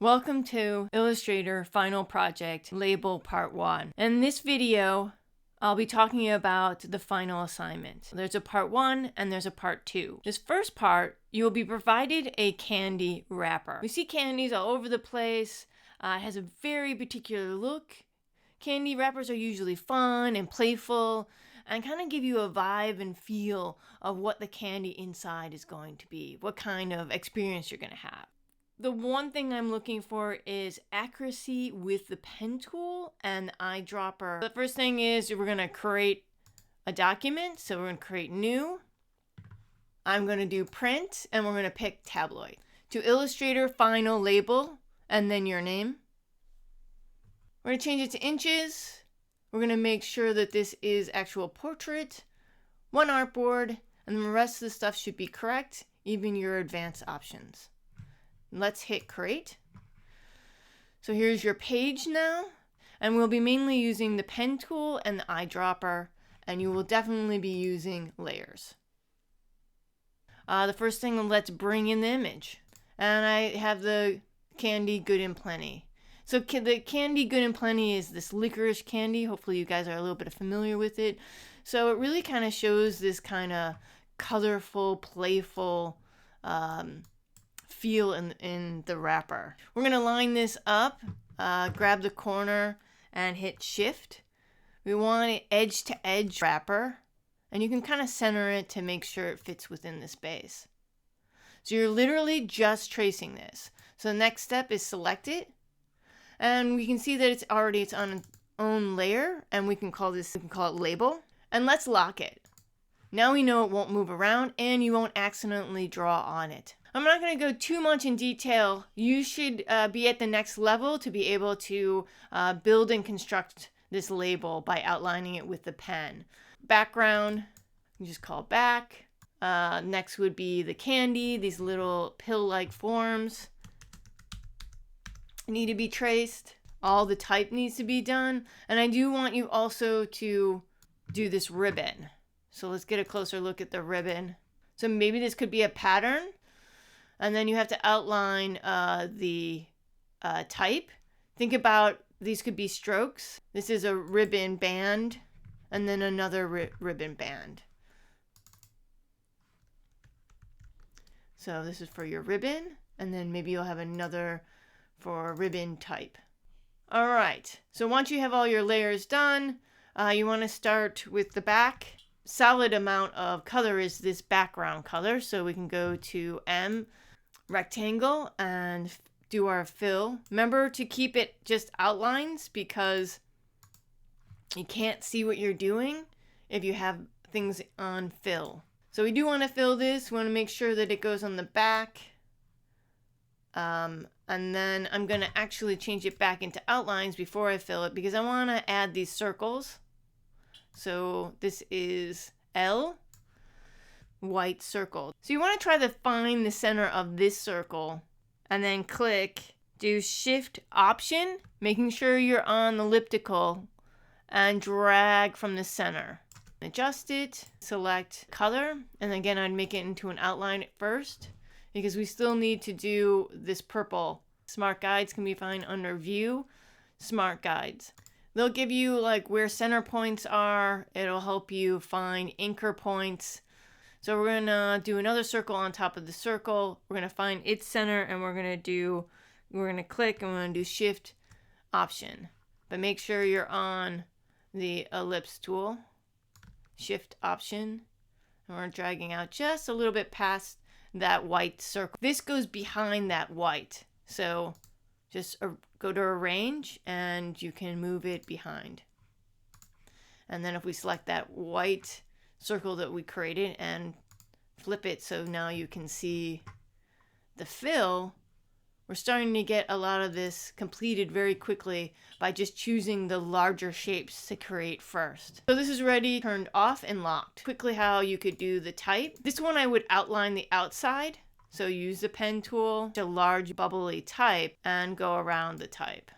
Welcome to Illustrator Final Project Label Part 1. In this video, I'll be talking about the final assignment. There's a Part 1 and there's a Part 2. This first part, you will be provided a candy wrapper. We see candies all over the place. It has a very particular look. Candy wrappers are usually fun and playful and kind of give you a vibe and feel of what the candy inside is going to be, what kind of experience you're going to have. The one thing I'm looking for is accuracy with the pen tool and the eyedropper. The first thing is we're going to create a document. So we're going to create new. I'm going to do print and we're going to pick tabloid. To Illustrator Final Label and then your name. We're going to change it to inches. We're going to make sure that this is actual portrait, one artboard, and the rest of the stuff should be correct, even your advanced options. Let's hit create. So here's your page now, and we'll be mainly using the pen tool and the eyedropper, and you will definitely be using layers. The first thing, let's bring in the image, and I have the candy Good and Plenty. So the candy Good and Plenty is this licorice candy. Hopefully you guys are a little bit familiar with it. So it really kind of shows this kind of colorful, playful feel in the wrapper. We're going to line this up, grab the corner and hit shift. We want an edge to edge wrapper, and you can kind of center it to make sure it fits within the space. So you're literally just tracing this. So the next step is select it, and we can see that it's on its own layer, and we can call it label, and let's lock it. Now we know it won't move around and you won't accidentally draw on it. I'm not going to go too much in detail. You should be at the next level to be able to build and construct this label by outlining it with the pen. Background, you just call back. Next would be the candy. These little pill-like forms need to be traced. All the type needs to be done. And I do want you also to do this ribbon. So let's get a closer look at the ribbon. So maybe this could be a pattern. And then you have to outline the type. Think about these could be strokes. This is a ribbon band and then another ribbon band. So this is for your ribbon, and then maybe you'll have another for ribbon type. All right, so once you have all your layers done, you want to start with the back. Solid amount of color is this background color, so we can go to M, rectangle, and do our fill. Remember to keep it just outlines because you can't see what you're doing if you have things on fill. So we do want to fill this. We want to make sure that it goes on the back. And then I'm going to actually change it back into outlines before I fill it because I want to add these circles. So this is L, white circle. So you want to try to find the center of this circle and then click, do Shift Option, making sure you're on the elliptical, and drag from the center. Adjust it, select color, and again I'd make it into an outline at first because we still need to do this purple. Smart Guides can be found under View, Smart Guides. They'll give you like where center points are. It'll help you find anchor points. So we're going to do another circle on top of the circle. We're going to find its center and we're going to click and we're going to do Shift Option. But make sure you're on the ellipse tool. Shift Option. And we're dragging out just a little bit past that white circle. This goes behind that white. So just go to Arrange and you can move it behind. And then if we select that white circle that we created and flip it so now you can see the fill, we're starting to get a lot of this completed very quickly by just choosing the larger shapes to create first. So this is ready, turned off and locked. Quickly how you could do the type. This one I would outline the outside. So use the pen tool, a large bubbly type, and go around the type.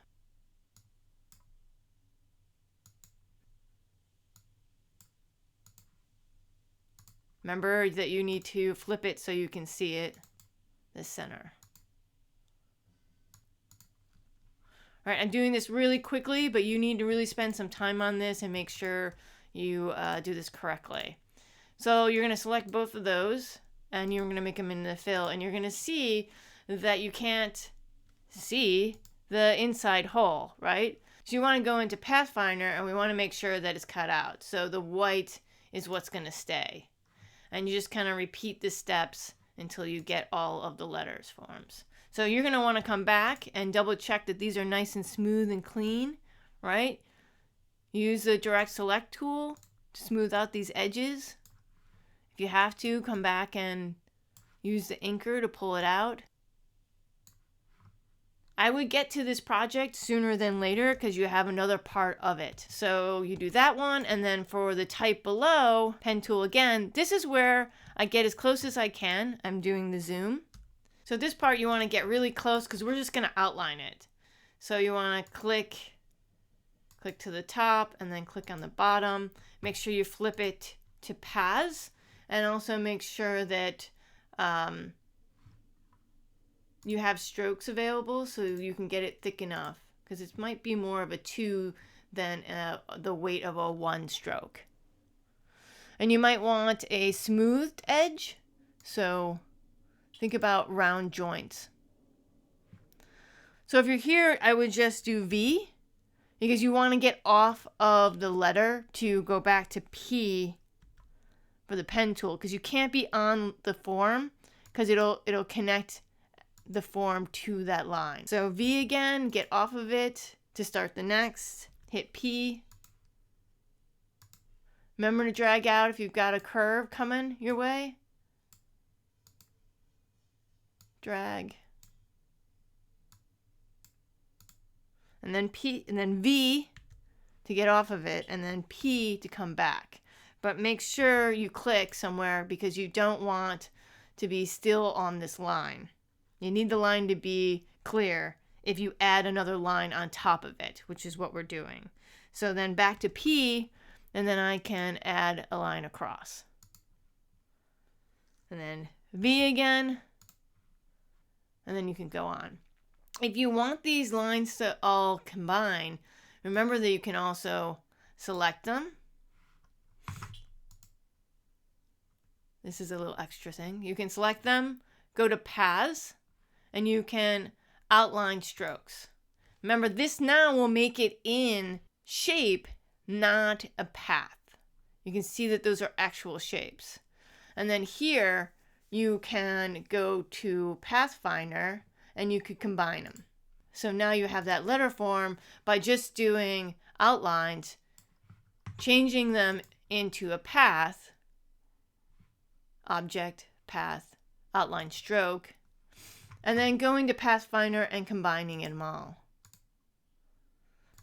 Remember that you need to flip it so you can see it, the center. All right, I'm doing this really quickly, but you need to really spend some time on this and make sure you do this correctly. So you're going to select both of those, and you're going to make them into the fill, and you're going to see that you can't see the inside hole, right? So you want to go into Pathfinder, and we want to make sure that it's cut out. So the white is what's going to stay. And you just kind of repeat the steps until you get all of the letters forms. So you're going to want to come back and double check that these are nice and smooth and clean, right? Use the direct select tool to smooth out these edges. If you have to, come back and use the inker to pull it out. I would get to this project sooner than later because you have another part of it. So you do that one, and then for the type below, pen tool again, this is where I get as close as I can. I'm doing the zoom. So this part you want to get really close because we're just going to outline it. So you want to click to the top and then click on the bottom. Make sure you flip it to paths, and also make sure that you have strokes available so you can get it thick enough, because it might be more of a 2 than the weight of a 1 stroke. And you might want a smoothed edge, so think about round joints. So if you're here, I would just do V, because you want to get off of the letter to go back to P for the pen tool, because you can't be on the form because it'll connect the form to that line. So V again, get off of it to start the next, hit P. Remember to drag out if you've got a curve coming your way. Drag. And then P, and then V to get off of it, and then P to come back. But make sure you click somewhere because you don't want to be still on this line. You need the line to be clear if you add another line on top of it, which is what we're doing. So then back to P, and then I can add a line across. And then V again, and then you can go on. If you want these lines to all combine, remember that you can also select them. This is a little extra thing. You can select them, go to paths, and you can outline strokes. Remember, this now will make it in shape, not a path. You can see that those are actual shapes. And then here, you can go to Pathfinder, and you could combine them. So now you have that letter form by just doing outlines, changing them into a path, object, path, outline, stroke, and then going to Pathfinder and combining them all.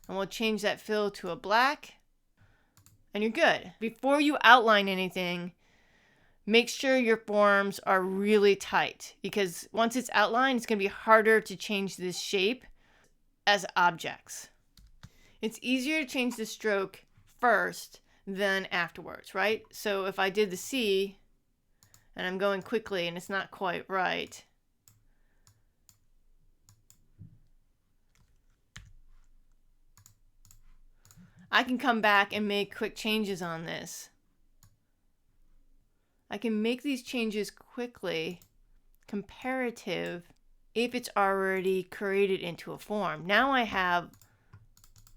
And we'll change that fill to a black, and you're good. Before you outline anything, make sure your forms are really tight, because once it's outlined, it's going to be harder to change this shape as objects. It's easier to change the stroke first than afterwards, right? So if I did the C, and I'm going quickly and it's not quite right, I can come back and make quick changes on this. I can make these changes quickly, comparative, if it's already created into a form. Now I have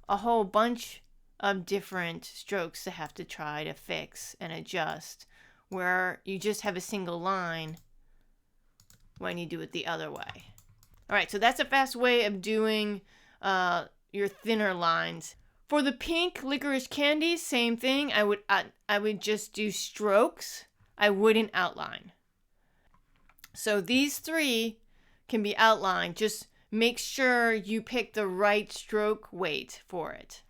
a whole bunch of different strokes to have to try to fix and adjust, where you just have a single line when you do it the other way. All right, so that's a fast way of doing your thinner lines. For the pink licorice candy, same thing. I would just do strokes. I wouldn't outline. So these three can be outlined. Just make sure you pick the right stroke weight for it.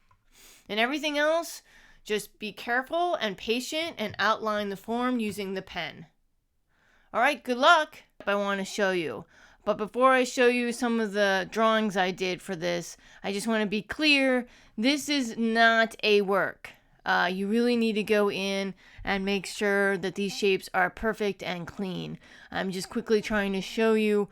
And everything else, just be careful and patient and outline the form using the pen. All right, good luck. I want to show you. But before I show you some of the drawings I did for this, I just want to be clear, this is not a work. You really need to go in and make sure that these shapes are perfect and clean. I'm just quickly trying to show you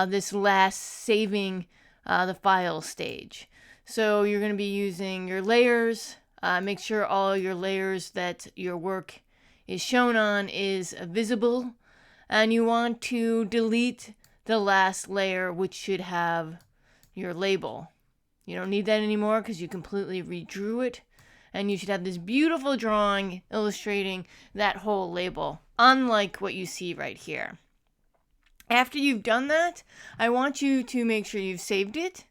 this last saving the file stage. So you're going to be using your layers. Make sure all your layers that your work is shown on is visible. And you want to delete the last layer, which should have your label. You don't need that anymore because you completely redrew it. And you should have this beautiful drawing illustrating that whole label, unlike what you see right here. After you've done that, I want you to make sure you've saved it.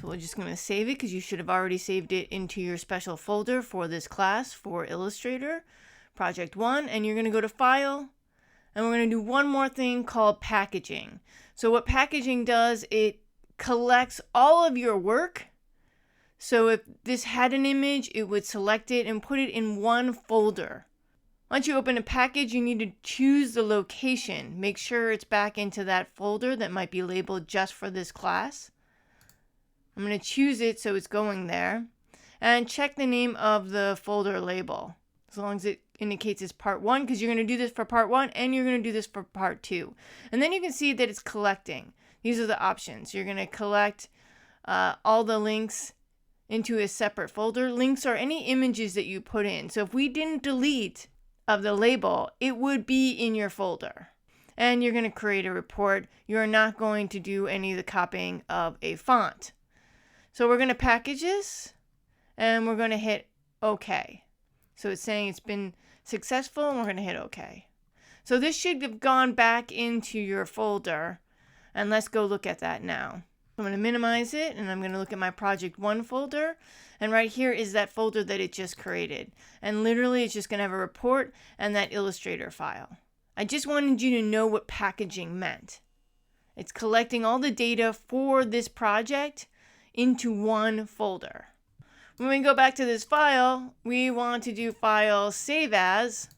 So we're just going to save it because you should have already saved it into your special folder for this class for Illustrator, Project 1. And you're going to go to File, and we're going to do one more thing called packaging. So what packaging does, it collects all of your work. So if this had an image, it would select it and put it in one folder. Once you open a package, you need to choose the location. Make sure it's back into that folder that might be labeled just for this class. I'm going to choose it so it's going there. And check the name of the folder label, as long as it indicates it's part 1, because you're going to do this for part 1 and you're going to do this for part 2. And then you can see that it's collecting. These are the options. You're going to collect all the links into a separate folder. Links are any images that you put in. So if we didn't delete of the label, it would be in your folder. And you're going to create a report. You're not going to do any of the copying of a font. So we're going to package this and we're going to hit OK. So it's saying it's been successful and we're going to hit OK. So this should have gone back into your folder, and let's go look at that now. I'm going to minimize it and I'm going to look at my Project 1 folder, and right here is that folder that it just created. And literally it's just going to have a report and that Illustrator file. I just wanted you to know what packaging meant. It's collecting all the data for this project into one folder. When we go back to this file, we want to do File, Save As,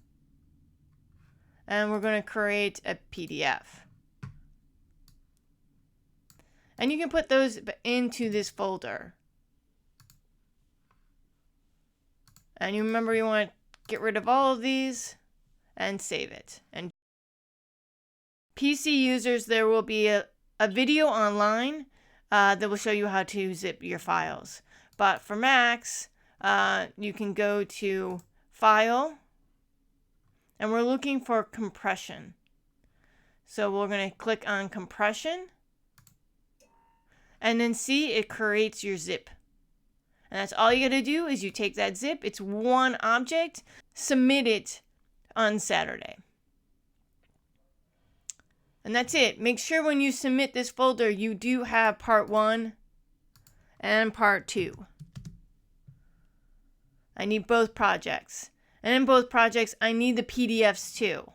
and we're going to create a PDF. And you can put those into this folder. And you remember you want to get rid of all of these and save it. And PC users, there will be a video online that will show you how to zip your files. But for Macs, you can go to File, and we're looking for compression. So we're going to click on compression, and then see it creates your zip. And that's all you got to do is you take that zip, it's one object, submit it on Saturday. And that's it. Make sure when you submit this folder, you do have part 1 and part 2. I need both projects. And in both projects, I need the PDFs too.